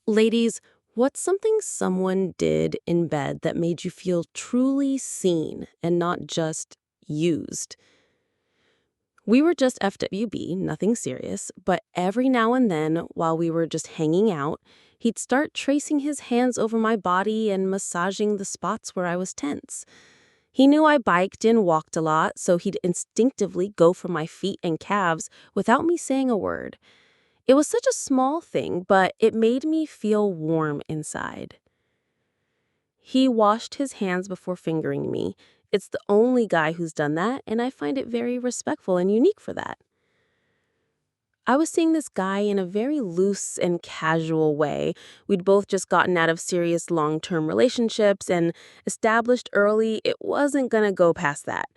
Ladies, what's something someone did in bed that made you feel truly seen and not just used? We were just FWB, nothing serious, but every now and then, while we were just hanging out, he'd start tracing his hands over my body and massaging the spots where I was tense. He knew I biked and walked a lot, so he'd instinctively go for my feet and calves without me saying a word. It was such a small thing, but it made me feel warm inside. He washed his hands before fingering me. It's the only guy who's done that, and I find it very respectful and unique for that. I was seeing this guy in a very loose and casual way. We'd both just gotten out of serious long-term relationships and established early it wasn't gonna go past that.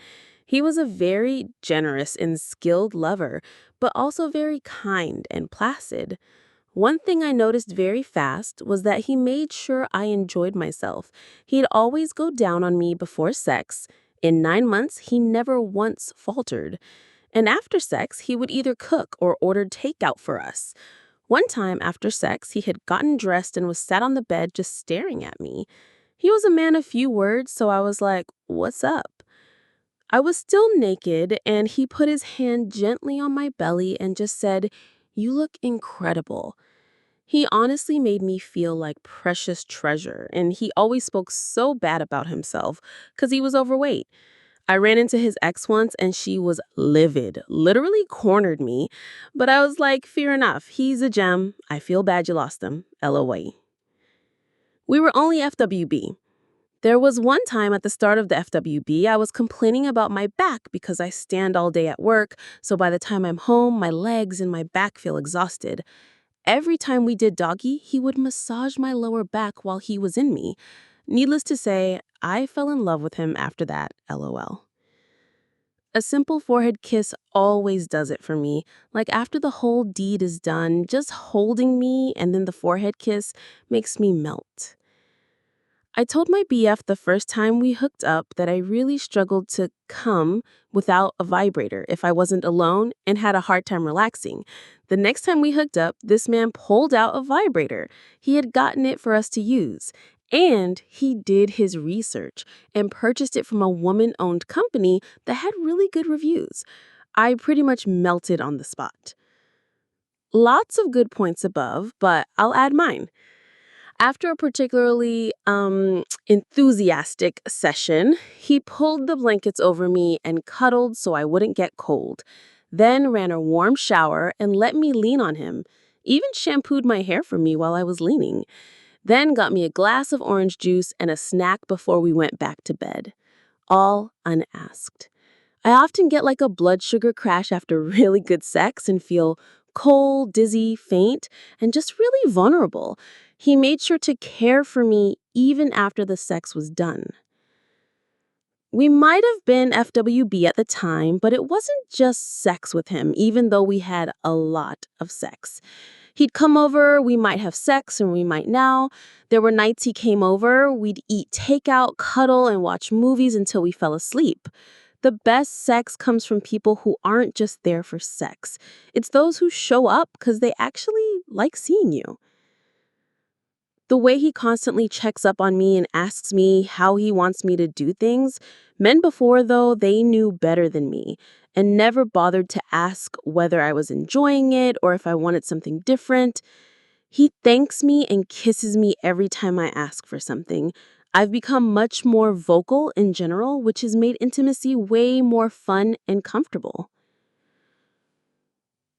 He was a very generous and skilled lover, but also very kind and placid. One thing I noticed very fast was that he made sure I enjoyed myself. He'd always go down on me before sex. In 9 months, he never once faltered. And after sex, he would either cook or order takeout for us. One time after sex, he had gotten dressed and was sat on the bed just staring at me. He was a man of few words, so I was like, "What's up?" I was still naked, and he put his hand gently on my belly and just said, "You look incredible." He honestly made me feel like precious treasure, and he always spoke so bad about himself because he was overweight. I ran into his ex once and she was livid, literally cornered me. But I was like, fair enough, he's a gem. I feel bad you lost him. LOA. We were only FWB. There was one time at the start of the FWB, I was complaining about my back because I stand all day at work, so by the time I'm home, my legs and my back feel exhausted. Every time we did doggy, he would massage my lower back while he was in me. Needless to say, I fell in love with him after that, LOL. A simple forehead kiss always does it for me. Like after the whole deed is done, just holding me and then the forehead kiss makes me melt. I told my BF the first time we hooked up that I really struggled to come without a vibrator if I wasn't alone and had a hard time relaxing. The next time we hooked up, this man pulled out a vibrator. He had gotten it for us to use. And he did his research and purchased it from a woman-owned company that had really good reviews. I pretty much melted on the spot. Lots of good points above, but I'll add mine. After a particularly enthusiastic session, he pulled the blankets over me and cuddled so I wouldn't get cold, then ran a warm shower and let me lean on him, even shampooed my hair for me while I was leaning, then got me a glass of orange juice and a snack before we went back to bed. All unasked. I often get like a blood sugar crash after really good sex and feel cold, dizzy, faint, and just really vulnerable. He made sure to care for me even after the sex was done. We might have been FWB at the time, but it wasn't just sex with him, even though we had a lot of sex. He'd come over, we might have sex, and we might now. There were nights he came over, we'd eat takeout, cuddle, and watch movies until we fell asleep. The best sex comes from people who aren't just there for sex. It's those who show up because they actually like seeing you. The way he constantly checks up on me and asks me how he wants me to do things, men before, though, they knew better than me and never bothered to ask whether I was enjoying it or if I wanted something different. He thanks me and kisses me every time I ask for something. I've become much more vocal in general, which has made intimacy way more fun and comfortable.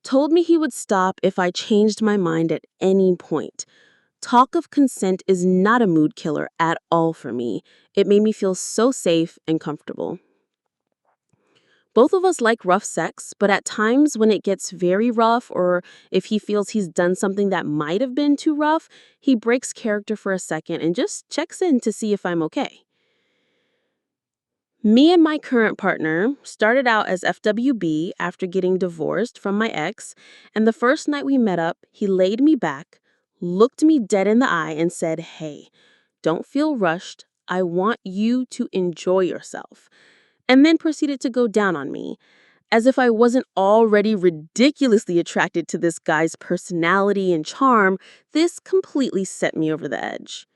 Told me he would stop if I changed my mind at any point. Talk of consent is not a mood killer at all for me. It made me feel so safe and comfortable. Both of us like rough sex, but at times when it gets very rough or if he feels he's done something that might have been too rough, he breaks character for a second and just checks in to see if I'm okay. Me and my current partner started out as FWB after getting divorced from my ex, and the first night we met up, he laid me back, looked me dead in the eye, and said, "Hey, don't feel rushed. I want you to enjoy yourself." And then proceeded to go down on me. As if I wasn't already ridiculously attracted to this guy's personality and charm, this completely set me over the edge.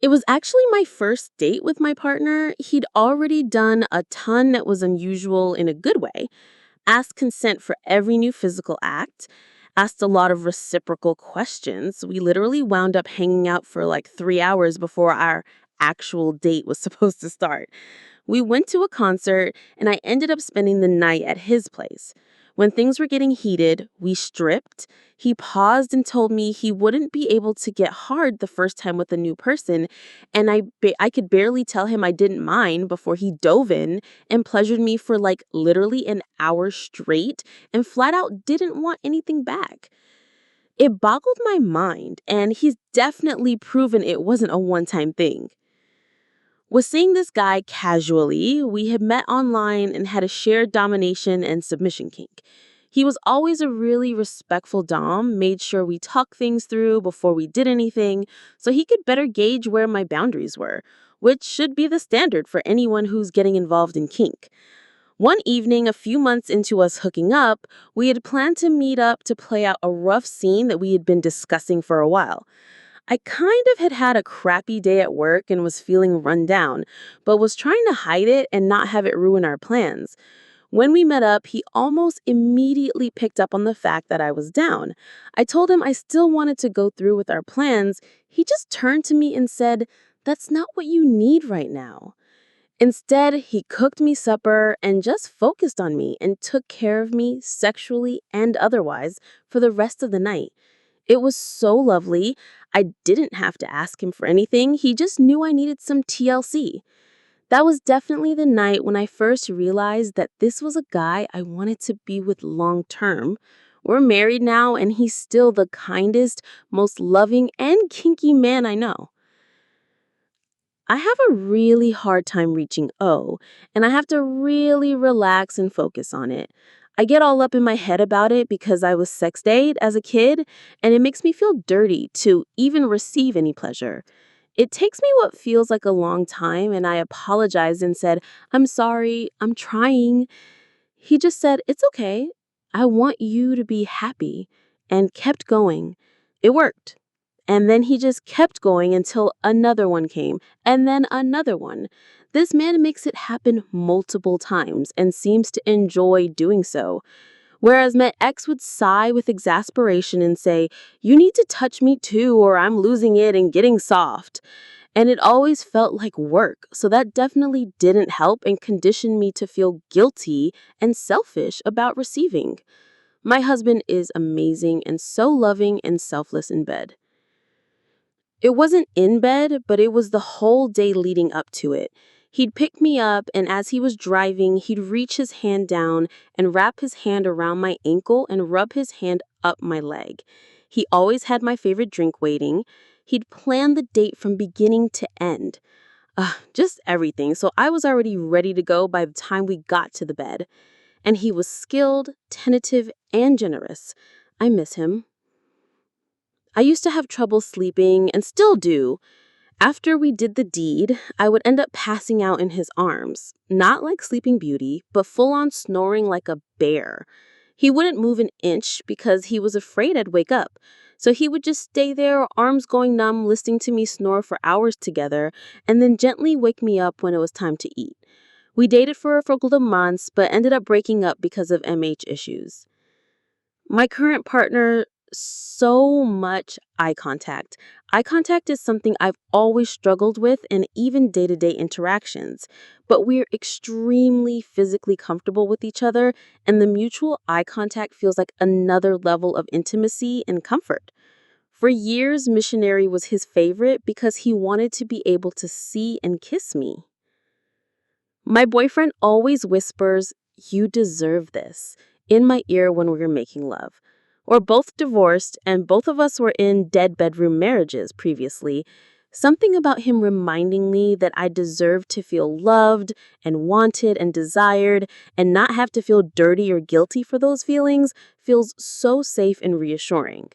It was actually my first date with my partner. He'd already done a ton that was unusual in a good way, asked consent for every new physical act, asked a lot of reciprocal questions. We literally wound up hanging out for like 3 hours before our actual date was supposed to start. We went to a concert, and I ended up spending the night at his place. When things were getting heated, we stripped. He paused and told me he wouldn't be able to get hard the first time with a new person, and I could barely tell him I didn't mind before he dove in and pleasured me for like literally an hour straight and flat out didn't want anything back. It boggled my mind, and he's definitely proven it wasn't a one-time thing. Was seeing this guy casually. We had met online and had a shared domination and submission kink. He was always a really respectful dom, made sure we talked things through before we did anything so he could better gauge where my boundaries were, which should be the standard for anyone who's getting involved in kink. One evening, a few months into us hooking up, we had planned to meet up to play out a rough scene that we had been discussing for a while. I kind of had a crappy day at work and was feeling run down, but was trying to hide it and not have it ruin our plans. When we met up, he almost immediately picked up on the fact that I was down. I told him I still wanted to go through with our plans. He just turned to me and said, "That's not what you need right now." Instead, he cooked me supper and just focused on me and took care of me sexually and otherwise for the rest of the night. It was so lovely. I didn't have to ask him for anything. He just knew I needed some TLC. That was definitely the night when I first realized that this was a guy I wanted to be with long term. We're married now, and he's still the kindest, most loving, and kinky man I know. I have a really hard time reaching O, and I have to really relax and focus on it. I get all up in my head about it because I was sexted as a kid, and it makes me feel dirty to even receive any pleasure. It takes me what feels like a long time, and I apologized and said, "I'm sorry, I'm trying." He just said, "It's okay. I want you to be happy," and kept going. It worked. And then he just kept going until another one came, and then another one. This man makes it happen multiple times and seems to enjoy doing so. Whereas my ex would sigh with exasperation and say, "You need to touch me too, or I'm losing it and getting soft." And it always felt like work, so that definitely didn't help and conditioned me to feel guilty and selfish about receiving. My husband is amazing and so loving and selfless in bed. It wasn't in bed, but it was the whole day leading up to it. He'd pick me up, and as he was driving, he'd reach his hand down and wrap his hand around my ankle and rub his hand up my leg. He always had my favorite drink waiting. He'd planned the date from beginning to end. Just everything, so I was already ready to go by the time we got to the bed. And he was skilled, tentative, and generous. I miss him. I used to have trouble sleeping and still do. After we did the deed, I would end up passing out in his arms, not like Sleeping Beauty, but full on snoring like a bear. He wouldn't move an inch because he was afraid I'd wake up. So he would just stay there, arms going numb, listening to me snore for hours together, and then gently wake me up when it was time to eat. We dated for a couple of months, but ended up breaking up because of MH issues. My current partner, so much eye contact. Eye contact is something I've always struggled with in even day-to-day interactions, but we're extremely physically comfortable with each other, and the mutual eye contact feels like another level of intimacy and comfort. For years, missionary was his favorite because he wanted to be able to see and kiss me. My boyfriend always whispers, "You deserve this," in my ear when we were making love. We're both divorced, and both of us were in dead bedroom marriages previously. Something about him reminding me that I deserve to feel loved and wanted and desired and not have to feel dirty or guilty for those feelings feels so safe and reassuring.